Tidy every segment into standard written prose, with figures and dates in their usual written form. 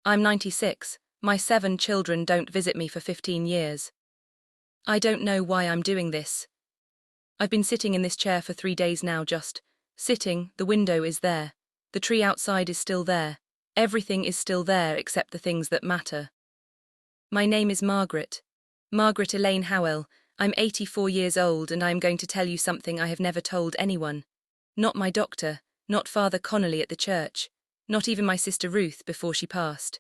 I'm 96. My 7 children don't visit me for 15 years. I don't know why I'm doing this. I've been sitting in this chair for 3 days now, just sitting. The window is there. The tree outside is still there. Everything is still there except the things that matter. My name is Margaret. Margaret Elaine Howell. I'm 84 years old and I am going to tell you something I have never told anyone. Not my doctor, not Father Connolly at the church, not even my sister Ruth before she passed.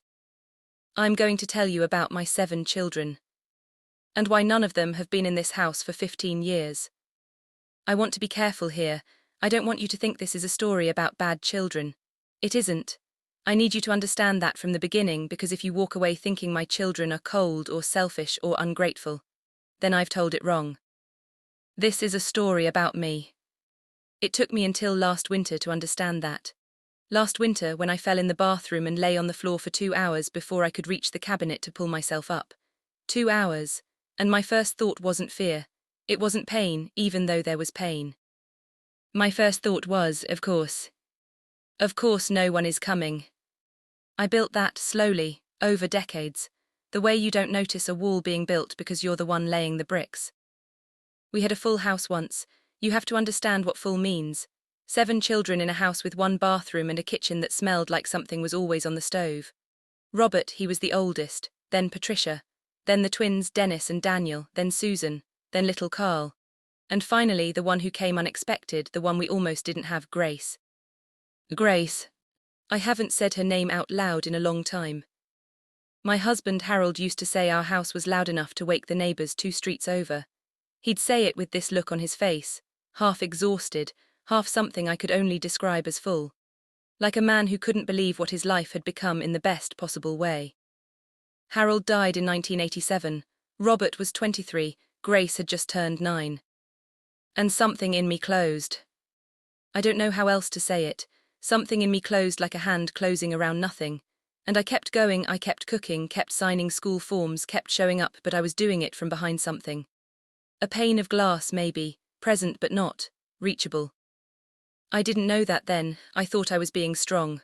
I'm going to tell you about my 7 children. And why none of them have been in this house for 15 years. I want to be careful here. I don't want you to think this is a story about bad children. It isn't. I need you to understand that from the beginning, because if you walk away thinking my children are cold or selfish or ungrateful, then I've told it wrong. This is a story about me. It took me until last winter to understand that. Last winter, when I fell in the bathroom and lay on the floor for 2 hours before I could reach the cabinet to pull myself up. 2 hours, and my first thought wasn't fear. It wasn't pain, even though there was pain. My first thought was, of course no one is coming. I built that slowly, over decades, the way you don't notice a wall being built because you're the one laying the bricks. We had a full house once. You have to understand what full means. 7 children in a house with 1 bathroom and a kitchen that smelled like something was always on the stove. Robert, he was the oldest, then Patricia, then the twins Dennis and Daniel, then Susan, then little Carl. And finally the one who came unexpected, the one we almost didn't have, Grace. Grace. I haven't said her name out loud in a long time. My husband Harold used to say our house was loud enough to wake the neighbours 2 streets over. He'd say it with this look on his face, half exhausted, half something I could only describe as full. Like a man who couldn't believe what his life had become in the best possible way. Harold died in 1987. Robert was 23, Grace had just turned 9. And something in me closed. I don't know how else to say it. Something in me closed like a hand closing around nothing. And I kept going, I kept cooking, kept signing school forms, kept showing up, but I was doing it from behind something. A pane of glass, maybe, present but not reachable. I didn't know that then. I thought I was being strong.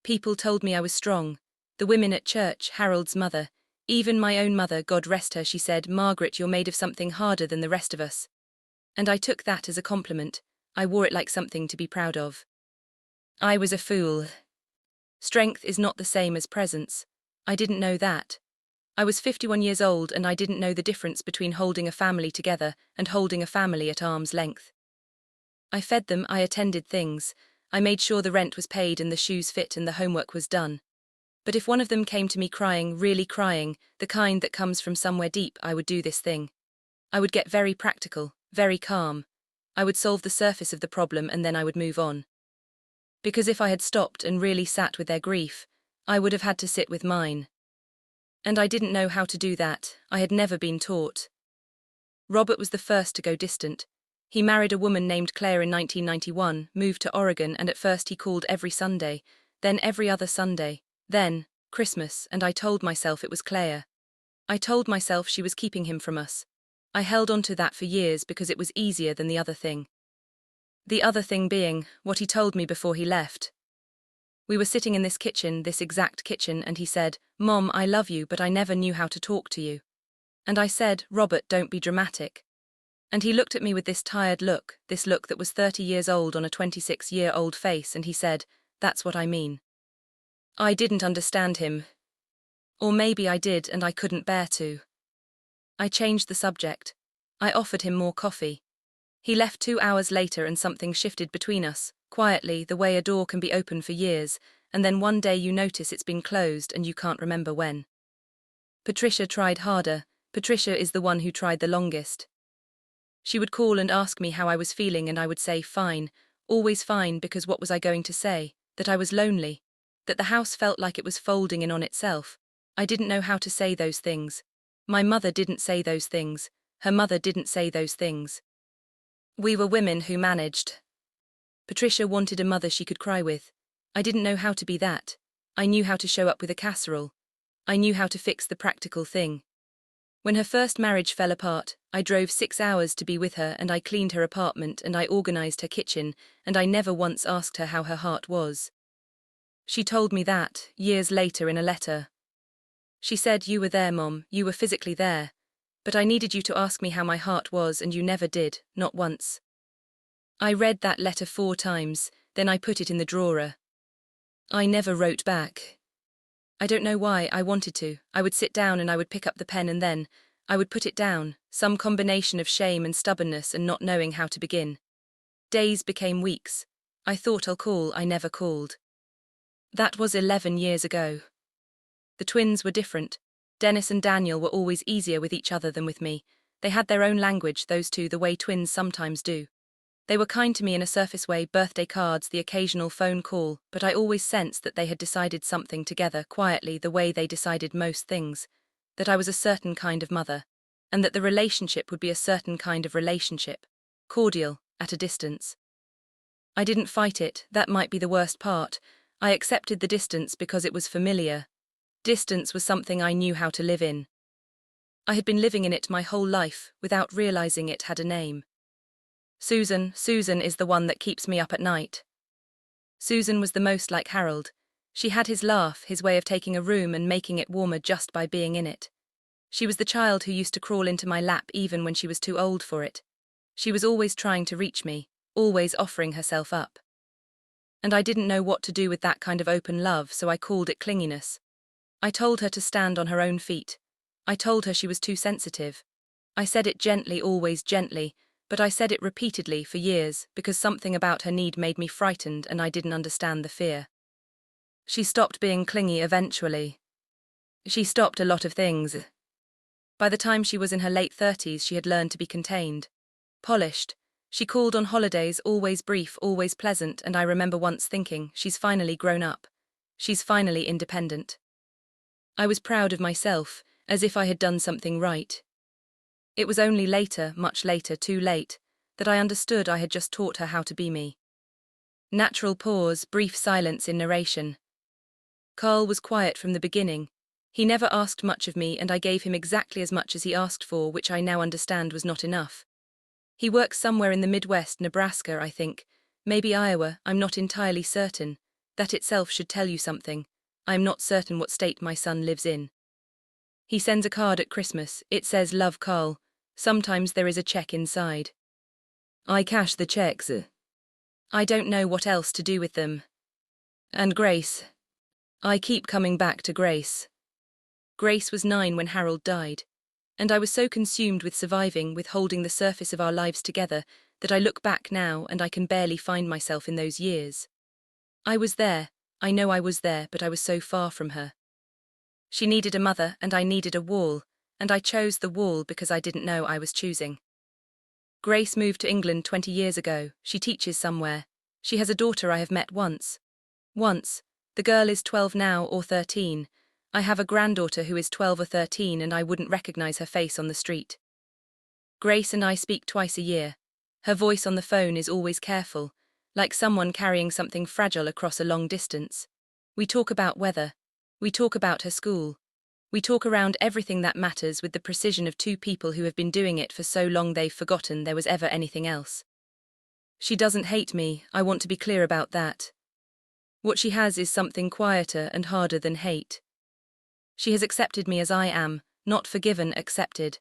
People told me I was strong. The women at church, Harold's mother, even my own mother, God rest her, she said, "Margaret, you're made of something harder than the rest of us." And I took that as a compliment. I wore it like something to be proud of. I was a fool. Strength is not the same as presence. I didn't know that. I was 51 years old and I didn't know the difference between holding a family together and holding a family at arm's length. I fed them, I attended things, I made sure the rent was paid and the shoes fit and the homework was done. But if one of them came to me crying, really crying, the kind that comes from somewhere deep, I would do this thing. I would get very practical, very calm. I would solve the surface of the problem and then I would move on. Because if I had stopped and really sat with their grief, I would have had to sit with mine. And I didn't know how to do that. I had never been taught. Robert was the first to go distant. He married a woman named Claire in 1991, moved to Oregon, and at first he called every Sunday, then every other Sunday, then Christmas, and I told myself it was Claire. I told myself she was keeping him from us. I held on to that for years because it was easier than the other thing. The other thing being what he told me before he left. We were sitting in this kitchen, this exact kitchen, and he said, "Mom, I love you, but I never knew how to talk to you." And I said, "Robert, don't be dramatic." And he looked at me with this tired look, this look that was 30 years old on a 26-year-old face, and he said, "That's what I mean." I didn't understand him. Or maybe I did and I couldn't bear to. I changed the subject. I offered him more coffee. He left 2 hours later and something shifted between us, quietly, the way a door can be open for years, and then one day you notice it's been closed and you can't remember when. Patricia tried harder. Patricia is the one who tried the longest. She would call and ask me how I was feeling and I would say fine, always fine, because what was I going to say? That I was lonely. That the house felt like it was folding in on itself. I didn't know how to say those things. My mother didn't say those things. Her mother didn't say those things. We were women who managed. Patricia wanted a mother she could cry with. I didn't know how to be that. I knew how to show up with a casserole. I knew how to fix the practical thing. When her first marriage fell apart, I drove 6 hours to be with her and I cleaned her apartment and I organized her kitchen and I never once asked her how her heart was. She told me that, years later in a letter. She said, "You were there, Mom, you were physically there. But I needed you to ask me how my heart was and you never did, not once." I read that letter 4 times, then I put it in the drawer. I never wrote back. I don't know why. I wanted to. I would sit down and I would pick up the pen and then I would put it down, some combination of shame and stubbornness and not knowing how to begin. Days became weeks. I thought I'll call, I never called. That was 11 years ago. The twins were different. Dennis and Daniel were always easier with each other than with me. They had their own language, those two, the way twins sometimes do. They were kind to me in a surface way, birthday cards, the occasional phone call, but I always sensed that they had decided something together, quietly, the way they decided most things, that I was a certain kind of mother, and that the relationship would be a certain kind of relationship, cordial, at a distance. I didn't fight it, that might be the worst part. I accepted the distance because it was familiar. Distance was something I knew how to live in. I had been living in it my whole life, without realizing it had a name. Susan is the one that keeps me up at night. Susan was the most like Harold. She had his laugh, his way of taking a room and making it warmer just by being in it. She was the child who used to crawl into my lap even when she was too old for it. She was always trying to reach me, always offering herself up. And I didn't know what to do with that kind of open love, so I called it clinginess. I told her to stand on her own feet. I told her she was too sensitive. I said it gently, always gently, but I said it repeatedly for years because something about her need made me frightened and I didn't understand the fear. She stopped being clingy eventually. She stopped a lot of things. By the time she was in her late 30s, she had learned to be contained. Polished. She called on holidays, always brief, always pleasant, and I remember once thinking, she's finally grown up. She's finally independent. I was proud of myself, as if I had done something right. It was only later, much later, too late, that I understood I had just taught her how to be me. Natural pause, brief silence in narration. Carl was quiet from the beginning. He never asked much of me and I gave him exactly as much as he asked for, which I now understand was not enough. He works somewhere in the Midwest, Nebraska, I think. Maybe Iowa, I'm not entirely certain. That itself should tell you something. I am not certain what state my son lives in. He sends a card at Christmas. It says, "Love, Carl." Sometimes there is a check inside. I cash the checks. I don't know what else to do with them. And Grace. I keep coming back to Grace. Grace was 9 when Harold died. And I was so consumed with surviving, with holding the surface of our lives together, that I look back now and I can barely find myself in those years. I was there, I know I was there, but I was so far from her. She needed a mother and I needed a wall, and I chose the wall because I didn't know I was choosing. Grace moved to England 20 years ago. She teaches somewhere. She has a daughter I have met once. Once. The girl is 12 now or 13. I have a granddaughter who is 12 or 13 and I wouldn't recognize her face on the street. Grace and I speak twice a year. Her voice on the phone is always careful, like someone carrying something fragile across a long distance. We talk about weather. We talk about her school. We talk around everything that matters with the precision of 2 people who have been doing it for so long they've forgotten there was ever anything else. She doesn't hate me, I want to be clear about that. What she has is something quieter and harder than hate. She has accepted me as I am, not forgiven, accepted.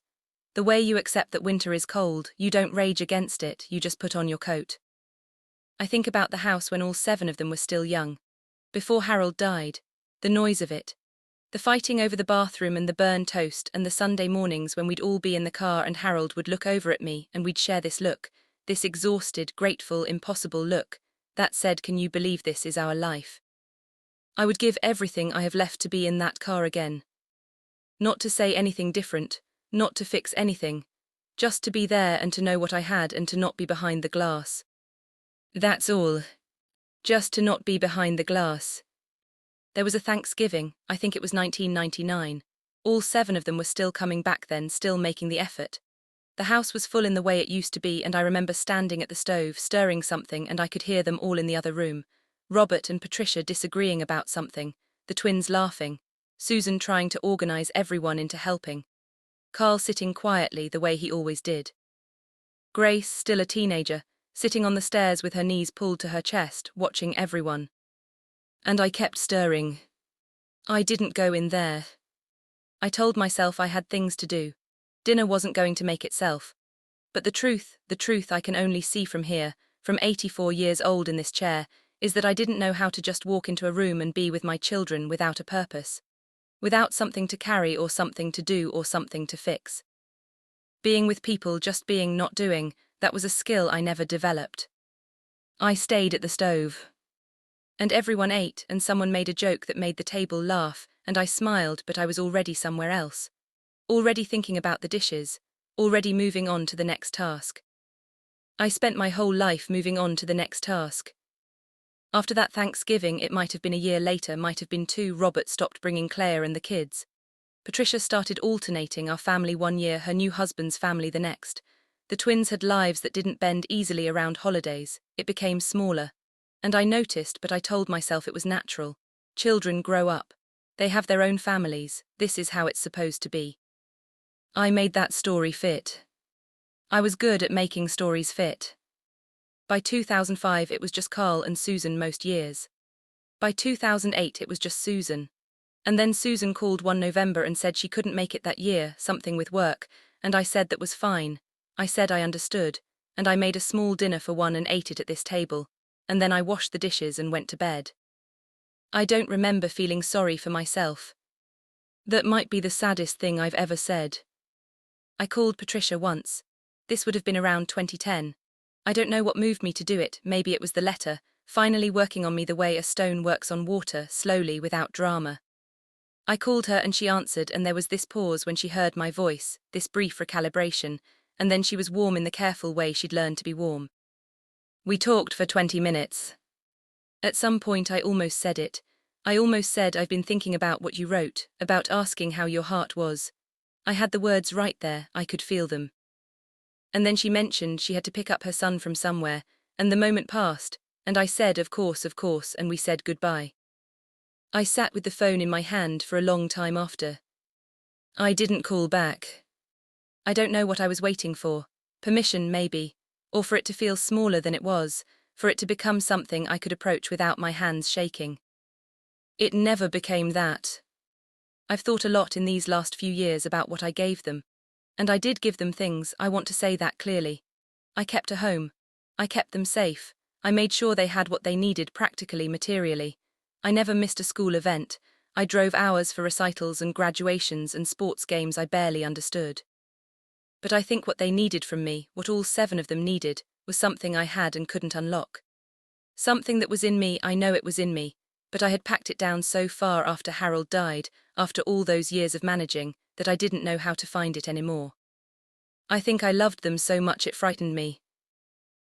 The way you accept that winter is cold, you don't rage against it, you just put on your coat. I think about the house when all 7 of them were still young. Before Harold died. The noise of it. The fighting over the bathroom and the burned toast and the Sunday mornings when we'd all be in the car and Harold would look over at me and we'd share this look, this exhausted, grateful, impossible look, that said, "Can you believe this is our life?" I would give everything I have left to be in that car again. Not to say anything different, not to fix anything, just to be there and to know what I had and to not be behind the glass. That's all. Just to not be behind the glass. There was a Thanksgiving, I think it was 1999. All 7 of them were still coming back then, still making the effort. The house was full in the way it used to be and I remember standing at the stove, stirring something and I could hear them all in the other room. Robert and Patricia disagreeing about something, the twins laughing, Susan trying to organize everyone into helping. Carl sitting quietly the way he always did. Grace, still a teenager, sitting on the stairs with her knees pulled to her chest, watching everyone. And I kept stirring. I didn't go in there. I told myself I had things to do. Dinner wasn't going to make itself. But the truth I can only see from here, from 84 years old in this chair, is that I didn't know how to just walk into a room and be with my children without a purpose. Without something to carry or something to do or something to fix. Being with people, just being, not doing, that was a skill I never developed. I stayed at the stove. And everyone ate, and someone made a joke that made the table laugh, and I smiled, but I was already somewhere else. Already thinking about the dishes. Already moving on to the next task. I spent my whole life moving on to the next task. After that Thanksgiving, it might have been a year later, might have been two, Robert stopped bringing Claire and the kids. Patricia started alternating our family one year, her new husband's family the next. The twins had lives that didn't bend easily around holidays, it became smaller. And I noticed, but I told myself it was natural. Children grow up. They have their own families, this is how it's supposed to be. I made that story fit. I was good at making stories fit. By 2005 it was just Carl and Susan most years. By 2008 it was just Susan. And then Susan called one November and said she couldn't make it that year, something with work, and I said that was fine. I said I understood, and I made a small dinner for one and ate it at this table, and then I washed the dishes and went to bed. I don't remember feeling sorry for myself. That might be the saddest thing I've ever said. I called Patricia once. This would have been around 2010. I don't know what moved me to do it, maybe it was the letter, finally working on me the way a stone works on water, slowly, without drama. I called her and she answered, and there was this pause when she heard my voice, this brief recalibration, and then she was warm in the careful way she'd learned to be warm. We talked for 20 minutes. At some point I almost said it. I almost said, I've been thinking about what you wrote, about asking how your heart was. I had the words right there, I could feel them. And then she mentioned she had to pick up her son from somewhere, and the moment passed, and I said, of course, and we said goodbye. I sat with the phone in my hand for a long time after. I didn't call back. I don't know what I was waiting for. Permission, maybe, or for it to feel smaller than it was, for it to become something I could approach without my hands shaking. It never became that. I've thought a lot in these last few years about what I gave them. And I did give them things, I want to say that clearly. I kept a home. I kept them safe. I made sure they had what they needed practically, materially. I never missed a school event. I drove hours for recitals and graduations and sports games I barely understood. But I think what they needed from me, what all 7 of them needed, was something I had and couldn't unlock. Something that was in me, I know it was in me, but I had packed it down so far after Harold died, after all those years of managing, that I didn't know how to find it anymore. I think I loved them so much it frightened me.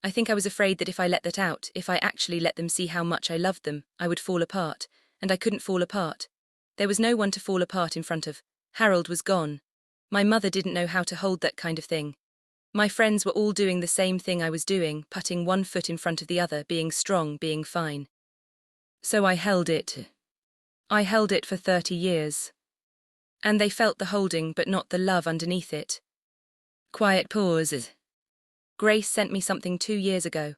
I think I was afraid that if I let that out, if I actually let them see how much I loved them, I would fall apart, and I couldn't fall apart. There was no one to fall apart in front of. Harold was gone. My mother didn't know how to hold that kind of thing. My friends were all doing the same thing I was doing, putting one foot in front of the other, being strong, being fine. So I held it. I held it for 30 years. And they felt the holding but not the love underneath it. Quiet pause. Grace sent me something 2 years ago.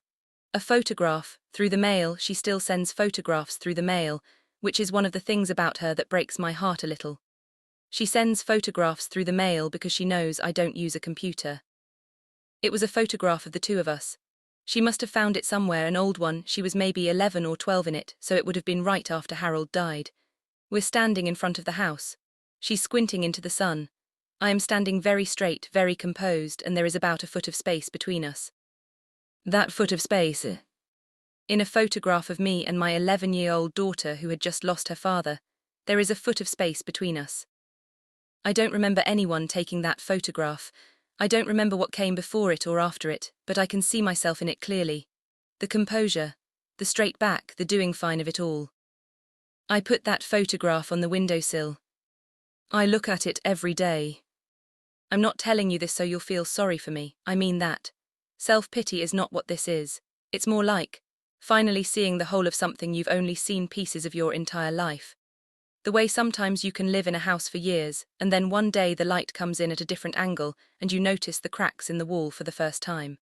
A photograph, through the mail. She still sends photographs through the mail, which is one of the things about her that breaks my heart a little. She sends photographs through the mail because she knows I don't use a computer. It was a photograph of the 2 of us. She must have found it somewhere, an old one. She was maybe 11 or 12 in it, so it would have been right after Harold died. We're standing in front of the house. She's squinting into the sun. I am standing very straight, very composed, and there is about a foot of space between us. That foot of space. In a photograph of me and my 11-year-old daughter who had just lost her father, there is a foot of space between us. I don't remember anyone taking that photograph. I don't remember what came before it or after it, but I can see myself in it clearly. The composure, the straight back, the doing fine of it all. I put that photograph on the windowsill. I look at it every day. I'm not telling you this so you'll feel sorry for me, I mean that. Self-pity is not what this is. It's more like finally seeing the whole of something you've only seen pieces of your entire life. The way sometimes you can live in a house for years, and then one day the light comes in at a different angle, and you notice the cracks in the wall for the first time.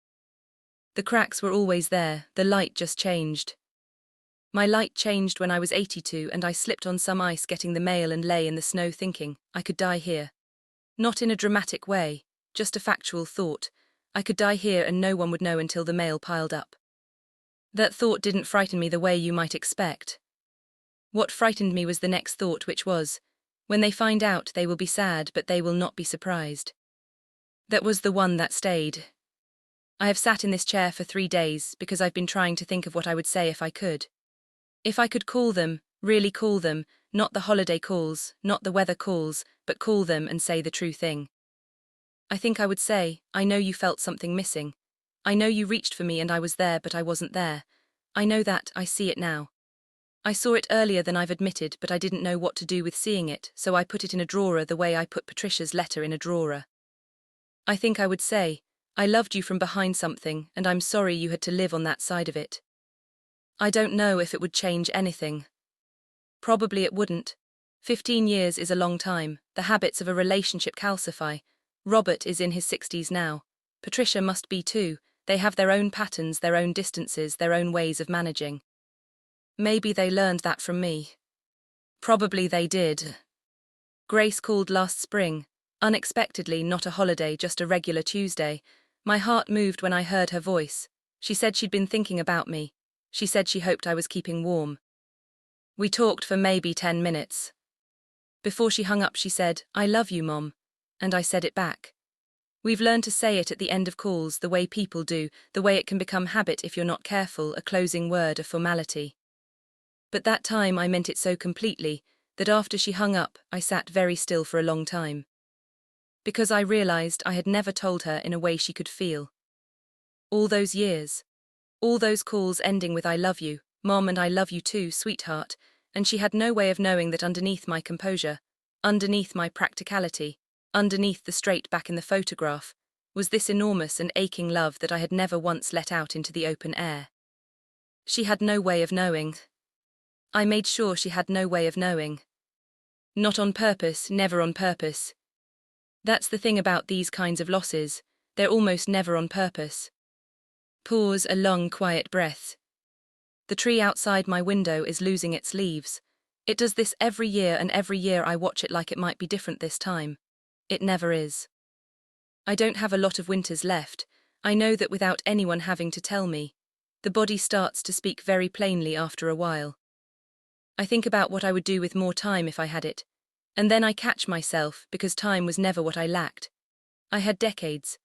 The cracks were always there, the light just changed. My light changed when I was 82 and I slipped on some ice getting the mail and lay in the snow thinking, I could die here. Not in a dramatic way, just a factual thought. I could die here and no one would know until the mail piled up. That thought didn't frighten me the way you might expect. What frightened me was the next thought, which was, when they find out they will be sad but they will not be surprised. That was the one that stayed. I have sat in this chair for 3 days because I've been trying to think of what I would say if I could. If I could call them, really call them, not the holiday calls, not the weather calls, but call them and say the true thing. I think I would say, I know you felt something missing. I know you reached for me and I was there but I wasn't there. I know that, I see it now. I saw it earlier than I've admitted but I didn't know what to do with seeing it, so I put it in a drawer the way I put Patricia's letter in a drawer. I think I would say, I loved you from behind something and I'm sorry you had to live on that side of it. I don't know if it would change anything. Probably it wouldn't. 15 years is a long time, the habits of a relationship calcify. Robert is in his 60s now. Patricia must be too. They have their own patterns, their own distances, their own ways of managing. Maybe they learned that from me. Probably they did. Grace called last spring. Unexpectedly, not a holiday, just a regular Tuesday. My heart moved when I heard her voice. She said she'd been thinking about me. She said she hoped I was keeping warm. We talked for maybe 10 minutes. Before she hung up she said, I love you, Mom. And I said it back. We've learned to say it at the end of calls, the way people do, the way it can become habit if you're not careful, a closing word, a formality. But that time I meant it so completely, that after she hung up, I sat very still for a long time. Because I realized I had never told her in a way she could feel. All those years. All those calls ending with I love you, Mom, and I love you too, sweetheart, and she had no way of knowing that underneath my composure, underneath my practicality, underneath the straight back in the photograph, was this enormous and aching love that I had never once let out into the open air. She had no way of knowing. I made sure she had no way of knowing. Not on purpose, never on purpose. That's the thing about these kinds of losses, they're almost never on purpose. Pause, a long, quiet breath. The tree outside my window is losing its leaves. It does this every year and every year I watch it like it might be different this time. It never is. I don't have a lot of winters left. I know that without anyone having to tell me. The body starts to speak very plainly after a while. I think about what I would do with more time if I had it. And then I catch myself because time was never what I lacked. I had decades.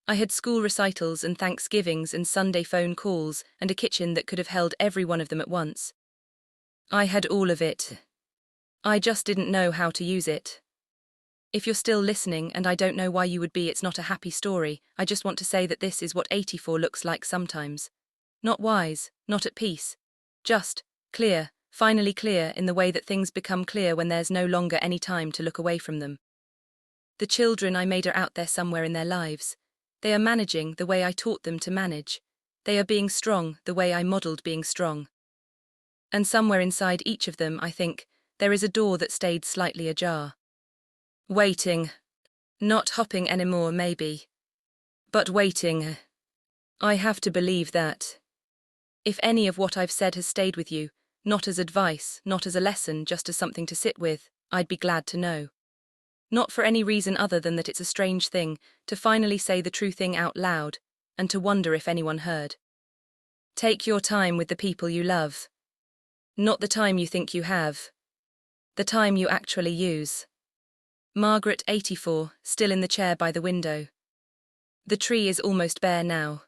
I had school recitals and Thanksgivings and Sunday phone calls and a kitchen that could have held every one of them at once. I had all of it. I just didn't know how to use it. If you're still listening, and I don't know why you would be, it's not a happy story, I just want to say that this is what 84 looks like sometimes. Not wise, not at peace. Just, clear, finally clear in the way that things become clear when there's no longer any time to look away from them. The children I made are out there somewhere in their lives. They are managing the way I taught them to manage. They are being strong the way I modeled being strong. And somewhere inside each of them, I think, there is a door that stayed slightly ajar. Waiting. Not hopping anymore, maybe. But waiting. I have to believe that. If any of what I've said has stayed with you, not as advice, not as a lesson, just as something to sit with, I'd be glad to know. Not for any reason other than that it's a strange thing to finally say the true thing out loud, and to wonder if anyone heard. Take your time with the people you love. Not the time you think you have. The time you actually use. Margaret, 84, still in the chair by the window. The tree is almost bare now.